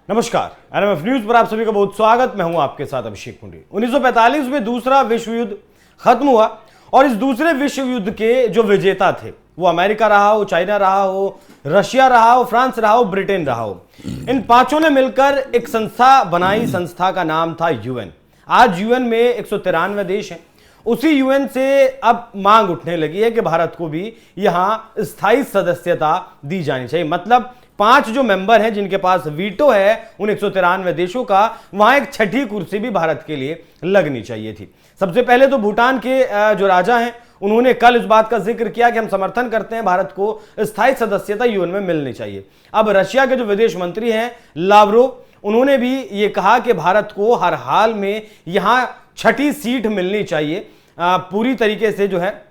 नमस्कार, NMF news पर आप सभी का बहुत स्वागत। मैं हूं आपके साथ अभिषेक पुंडी। 1945 में दूसरा विश्व युद्ध खत्म हुआ और इस दूसरे विश्व युद्ध के जो विजेता थे वो अमेरिका रहा हो, चाइना रहा हो, रशिया रहा हो, फ्रांस रहा हो, ब्रिटेन रहा हो। इन पांचों ने मिलकर एक संस्था बनाई। संस्था का नाम था यूएन। आज यूएन में 193 देश हैं। उसी यूएन से अब मांग उठने लगी है कि भारत को भी यहां स्थायी सदस्यता दी जानी चाहिए। मतलब 5 जो मेंबर हैं जिनके पास वीटो है उन 193 देशों का, वहां एक छठी कुर्सी भी भारत के लिए लगनी चाहिए थी। सबसे पहले तो भूटान के जो राजा हैं उन्होंने कल इस बात का जिक्र किया कि हम समर्थन करते हैं भारत को स्थायी सदस्यता यूएन में मिलनी चाहिए। अब रशिया के जो विदेश मंत्री हैं लावरोव, उन्होंने भी ये कहा कि भारत को हर हाल में यहां छठी सीट मिलनी चाहिए, पूरी तरीके से जो है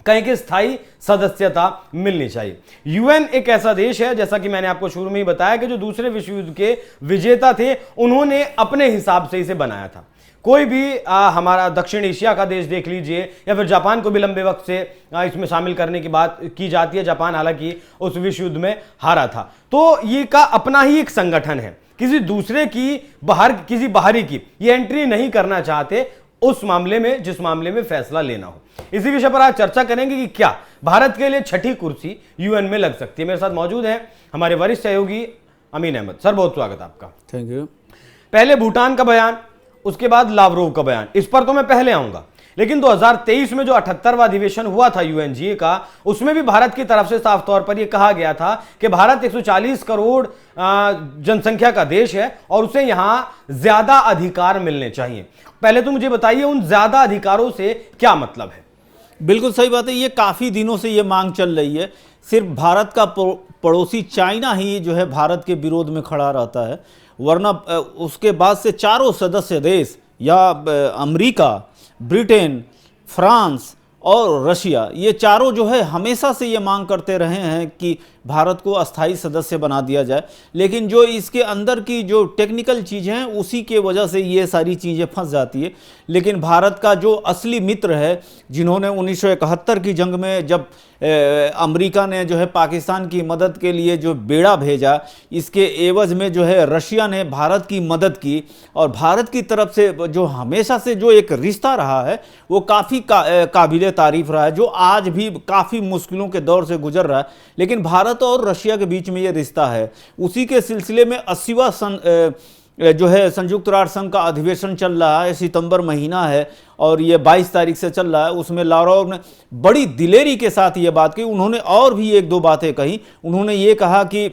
कहीं की स्थायी सदस्यता मिलनी चाहिए। यूएन एक ऐसा देश है, जैसा कि मैंने आपको शुरू में ही बताया, कि जो दूसरे विश्व युद्ध के विजेता थे उन्होंने अपने हिसाब से इसे बनाया था। कोई भी हमारा दक्षिण एशिया का देश देख लीजिए, या फिर जापान को भी लंबे वक्त से इसमें शामिल करने की बात की जाती है। जापान हालांकि उस विश्व युद्ध में हारा था। तो ये का अपना ही एक संगठन है, किसी दूसरे की किसी बाहरी की ये एंट्री नहीं करना चाहते उस मामले में जिस मामले में फैसला लेना हो। इसी विषय पर आज चर्चा करेंगे कि क्या भारत के लिए छठी कुर्सी यूएन में लग सकती है। मेरे साथ मौजूद हैं हमारे वरिष्ठ सहयोगी अमीन अहमद। सर, बहुत स्वागत आपका। Thank you. पहले भूटान का बयान, उसके बाद लावरोव का बयान, इस पर तो मैं पहले आऊंगा। लेकिन 2023 में जो 78वां अधिवेशन हुआ था यूएनजीए का, उसमें भी भारत की तरफ से साफ तौर पर यह कहा गया था कि भारत 140 करोड़ जनसंख्या का देश है और उसे यहां ज्यादा अधिकार मिलने चाहिए। पहले तो मुझे बताइए उन ज्यादा अधिकारों से क्या मतलब है। बिल्कुल सही बात है। ये काफ़ी दिनों से ये मांग चल रही है। सिर्फ भारत का पड़ोसी चाइना ही जो है भारत के विरोध में खड़ा रहता है, वरना उसके बाद से चारों सदस्य देश या अमेरिका, ब्रिटेन, फ्रांस और रशिया, ये चारों जो है हमेशा से ये मांग करते रहे हैं कि भारत को अस्थायी सदस्य बना दिया जाए। लेकिन जो इसके अंदर की जो टेक्निकल चीज़ें हैं उसी के वजह से ये सारी चीज़ें फंस जाती है। लेकिन भारत का जो असली मित्र है, जिन्होंने 1971 की जंग में जब अमेरिका ने जो है पाकिस्तान की मदद के लिए जो बेड़ा भेजा, इसके एवज में जो है रशिया ने भारत की मदद की। और भारत की तरफ से जो हमेशा से जो एक रिश्ता रहा है वो काफ़ी काबिल तारीफ रहा है, जो आज भी काफ़ी मुश्किलों के दौर से गुजर रहा है। लेकिन भारत और रशिया के बीच में ये रिश्ता है। उसी के सिलसिले में 80वां जो है संयुक्त राष्ट्र संघ का अधिवेशन चल रहा है, सितंबर महीना है और ये 22 तारीख से चल रहा है। उसमें लावरोव ने बड़ी दिलेरी के साथ ये बात कही। उन्होंने और भी एक दो बातें कही। उन्होंने ये कहा कि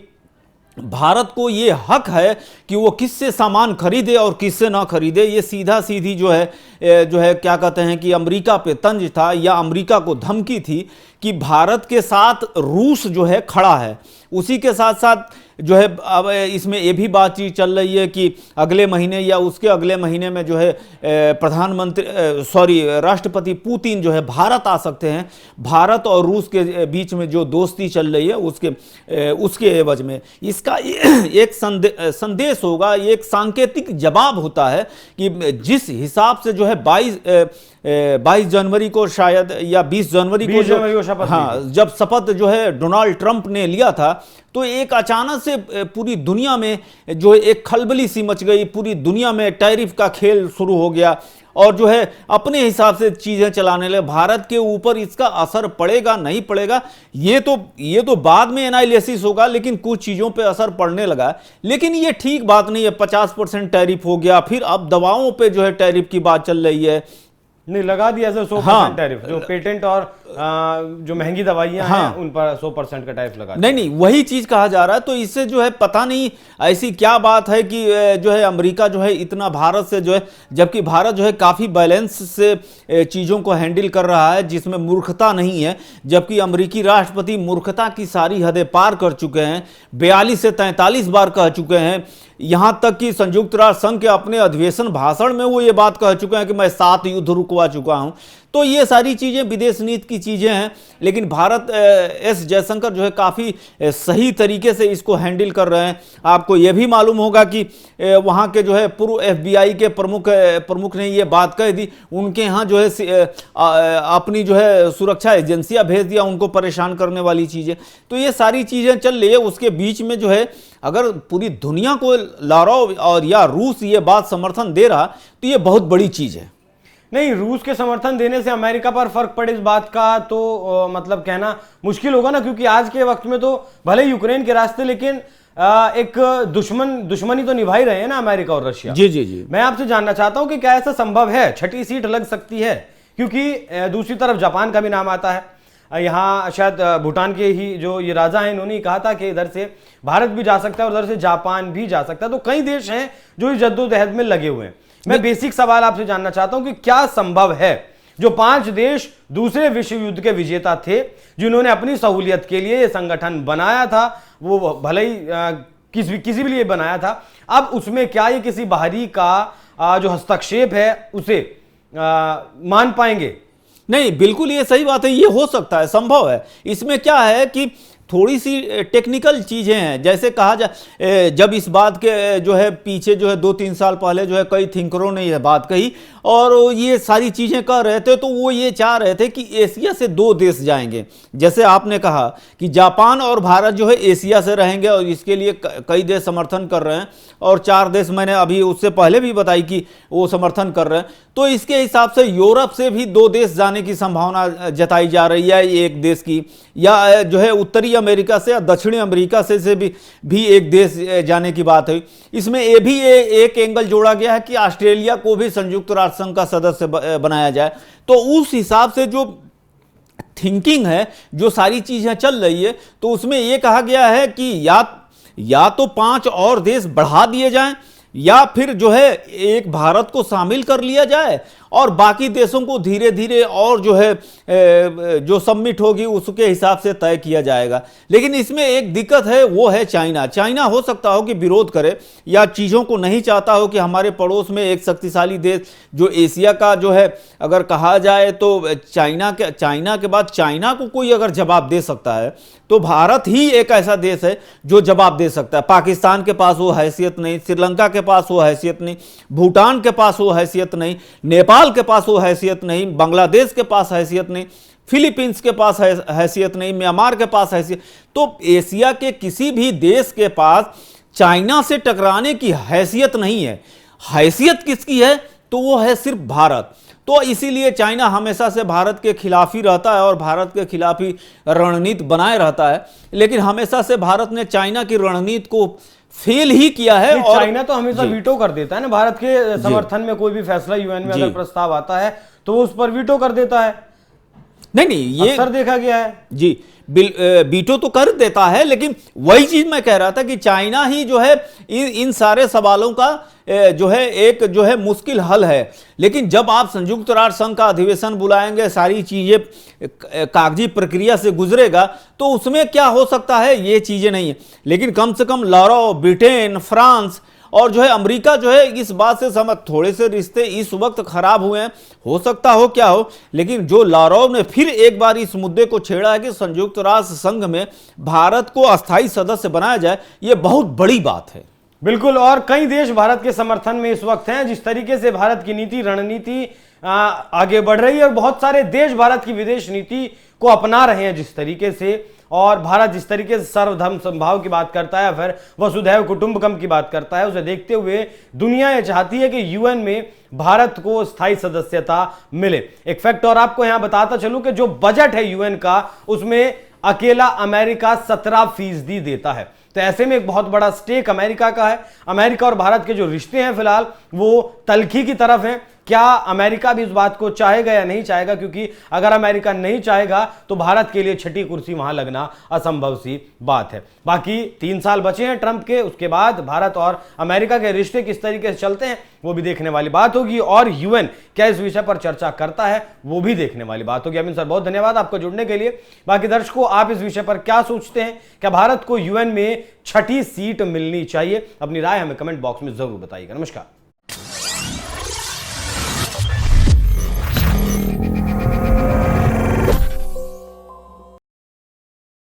भारत को ये हक है कि वो किससे सामान खरीदे और किससे ना खरीदे। ये सीधा सीधी जो है क्या कहते हैं कि अमेरिका पे तंज था या अमेरिका को धमकी थी कि भारत के साथ रूस जो है खड़ा है। उसी के साथ साथ जो है अब इसमें ये भी बातचीत चल रही है कि अगले महीने या उसके अगले महीने में जो है राष्ट्रपति पुतिन जो है भारत आ सकते हैं। भारत और रूस के बीच में जो दोस्ती चल रही है उसके एवज में इसका एक संदेश होगा, एक सांकेतिक जवाब होता है कि जिस हिसाब से जो है 22 जनवरी को शायद या 20 जनवरी को जब शपथ जो है डोनाल्ड ट्रंप ने लिया था, तो एक अचानक से पूरी दुनिया में जो एक खलबली सी मच गई। पूरी दुनिया में टैरिफ का खेल शुरू हो गया और जो है अपने हिसाब से चीज़ें चलाने लगे। भारत के ऊपर इसका असर पड़ेगा नहीं पड़ेगा ये तो बाद में एनालिसिस होगा, लेकिन कुछ चीज़ों पे असर पड़ने लगा। लेकिन ये ठीक बात नहीं है। 50% टैरिफ हो गया, फिर अब दवाओं पे जो है टैरिफ की बात चल रही है। नहीं, लगा दिया 100% टैरिफ। जो पेटेंट और जो महंगी दवाइयां हैं उन पर 100% का टैरिफ लगा। नहीं, वही चीज कहा जा रहा है। तो इससे जो है पता नहीं ऐसी क्या बात है कि जो है अमेरिका जो है इतना भारत से जो है, जबकि भारत जो है काफी बैलेंस से चीजों को हैंडल कर रहा है, जिसमें मूर्खता नहीं है। जबकि अमेरिकी राष्ट्रपति मूर्खता की सारी हदें पार कर चुके हैं, 42 से 43 बार कह चुके हैं। यहां तक कि संयुक्त राष्ट्र संघ के अपने अधिवेशन भाषण में वो ये बात कह चुके हैं कि मैं 7 युद्ध रुकवा चुका हूं। तो ये सारी चीज़ें विदेश नीति की चीज़ें हैं। लेकिन भारत एस जयशंकर जो है काफ़ी सही तरीके से इसको हैंडल कर रहे हैं। आपको ये भी मालूम होगा कि वहाँ के जो है पूर्व FBI के प्रमुख ने ये बात कह दी। उनके यहाँ जो है अपनी जो है सुरक्षा एजेंसियाँ भेज दिया उनको परेशान करने वाली चीज़ें। तो ये सारी चीज़ें चल रही है। उसके बीच में जो है अगर पूरी दुनिया को लारव और या रूस ये बात समर्थन दे रहा तो ये बहुत बड़ी चीज है। नहीं, रूस के समर्थन देने से अमेरिका पर फर्क पड़े इस बात का तो मतलब कहना मुश्किल होगा ना, क्योंकि आज के वक्त में तो भले यूक्रेन के रास्ते, लेकिन एक दुश्मनी तो निभा ही रहे हैं ना अमेरिका और रशिया। जी जी जी। मैं आपसे जानना चाहता हूं कि क्या ऐसा संभव है, छठी सीट लग सकती है? क्योंकि दूसरी तरफ जापान का भी नाम आता है, यहाँ शायद भूटान के ही जो ये राजा हैं इन्होंने कहा था कि इधर से भारत भी जा सकता है और इधर से जापान भी जा सकता है। तो कई देश हैं जो इस जद्दोजहद में लगे हुए हैं। मैं बेसिक सवाल आपसे जानना चाहता हूं कि क्या संभव है जो 5 देश दूसरे विश्व युद्ध के विजेता थे, जिन्होंने अपनी सहूलियत के लिए यह संगठन बनाया था, वो भले ही किसी भी लिए बनाया था, अब उसमें क्या ये किसी बाहरी का जो हस्तक्षेप है उसे मान पाएंगे? नहीं, बिल्कुल ये सही बात है, ये हो सकता है, संभव है। इसमें क्या है कि थोड़ी सी टेक्निकल चीज़ें हैं। जैसे कहा जाए, जब इस बात के जो है पीछे जो है 2-3 साल पहले जो है कई थिंकरों ने यह बात कही और ये सारी चीज़ें कर रहे थे, तो वो ये चाह रहे थे कि एशिया से 2 देश जाएंगे। जैसे आपने कहा कि जापान और भारत जो है एशिया से रहेंगे और इसके लिए कई देश समर्थन कर रहे हैं और 4 देश मैंने अभी उससे पहले भी बताई कि वो समर्थन कर रहे हैं। तो इसके हिसाब से यूरोप से भी 2 देश जाने की संभावना जताई जा रही है, एक देश की, या जो है उत्तरी अमेरिका से या दक्षिणी अमेरिका से भी एक देश जाने की बात है। इसमें ये भी एक एंगल जोड़ा गया है कि ऑस्ट्रेलिया को भी संयुक्त राष्ट्र संघ का सदस्य बनाया जाए। तो उस हिसाब से जो थिंकिंग है, जो सारी चीजें चल रही है, तो उसमें यह कहा गया है कि या तो 5 और देश बढ़ा दिए जाएं या फिर जो है एक भारत को शामिल कर लिया जाए और बाकी देशों को धीरे धीरे और जो है जो सबमिट होगी उसके हिसाब से तय किया जाएगा। लेकिन इसमें एक दिक्कत है, वो है चाइना। चाइना हो सकता हो कि विरोध करे या चीज़ों को नहीं चाहता हो कि हमारे पड़ोस में एक शक्तिशाली देश जो एशिया का जो है, अगर कहा जाए तो चाइना के बाद चाइना को कोई अगर जवाब दे सकता है तो भारत ही एक ऐसा देश है जो जवाब दे सकता है। पाकिस्तान के पास वो हैसियत नहीं, श्रीलंका के पास वो हैसियत नहीं, भूटान के पास वो हैसियत नहीं, नेपाल के पास वो हैसियत नहीं, बांग्लादेश के पास हैसियत नहीं, फिलीपींस के पास हैसियत नहीं, म्यांमार के पास हैसियत। तो एशिया के किसी भी देश के पास चाइना से टकराने की हैसियत नहीं है। हैसियत किसकी है? तो वो है सिर्फ भारत। तो इसीलिए चाइना हमेशा से भारत के खिलाफ ही रहता है और भारत के खिलाफ ही रणनीति बनाए रहता है। लेकिन हमेशा से भारत ने चाइना की रणनीति को फेल ही किया है। और चाइना तो हमेशा वीटो कर देता है ना भारत के समर्थन में। कोई भी फैसला यूएन में अगर प्रस्ताव आता है तो उस पर वीटो कर देता है। नहीं, ये अक्सर देखा गया है जी। वीटो तो कर देता है, लेकिन वही चीज मैं कह रहा था कि चाइना ही जो है इन सारे सवालों का जो है एक जो है मुश्किल हल है। लेकिन जब आप संयुक्त राष्ट्र संघ का अधिवेशन बुलाएंगे, सारी चीजें कागजी प्रक्रिया से गुजरेगा, तो उसमें क्या हो सकता है ये चीजें नहीं है। लेकिन कम से कम लारव, ब्रिटेन, फ्रांस और जो है अमेरिका जो है इस बात से समझ, थोड़े से रिश्ते इस वक्त खराब हुए हैं, हो सकता हो क्या हो, लेकिन जो लारव ने फिर एक बार इस मुद्दे को छेड़ा है कि संयुक्त राष्ट्र संघ में भारत को अस्थायी सदस्य बनाया जाए, ये बहुत बड़ी बात है। बिल्कुल, और कई देश भारत के समर्थन में इस वक्त हैं। जिस तरीके से भारत की नीति रणनीति आगे बढ़ रही है और बहुत सारे देश भारत की विदेश नीति को अपना रहे हैं जिस तरीके से, और भारत जिस तरीके से सर्वधर्म समभाव की बात करता है, फिर वसुधैव कुटुंबकम की बात करता है, उसे देखते हुए दुनिया ये चाहती है कि यूएन में भारत को स्थायी सदस्यता मिले। एक फैक्ट और आपको यहां बताता चलूं कि जो बजट है यूएन का, उसमें अकेला अमेरिका 17% देता है। तो ऐसे में एक बहुत बड़ा स्टेक अमेरिका का है। अमेरिका और भारत के जो रिश्ते हैं फिलहाल वो तलखी की तरफ हैं। क्या अमेरिका भी इस बात को चाहेगा या नहीं चाहेगा? क्योंकि अगर अमेरिका नहीं चाहेगा तो भारत के लिए छठी कुर्सी वहां लगना असंभव सी बात है। बाकी 3 साल बचे हैं ट्रंप के, उसके बाद भारत और अमेरिका के रिश्ते किस तरीके से चलते हैं वो भी देखने वाली बात होगी, और यूएन क्या इस विषय पर चर्चा करता है वो भी देखने वाली बात होगी। अमिन सर, बहुत धन्यवाद आपको जुड़ने के लिए। बाकी दर्शकों, आप इस विषय पर क्या सोचते हैं? क्या भारत को यूएन में छठी सीट मिलनी चाहिए? अपनी राय हमें कमेंट बॉक्स में जरूर बताइएगा। नमस्कार।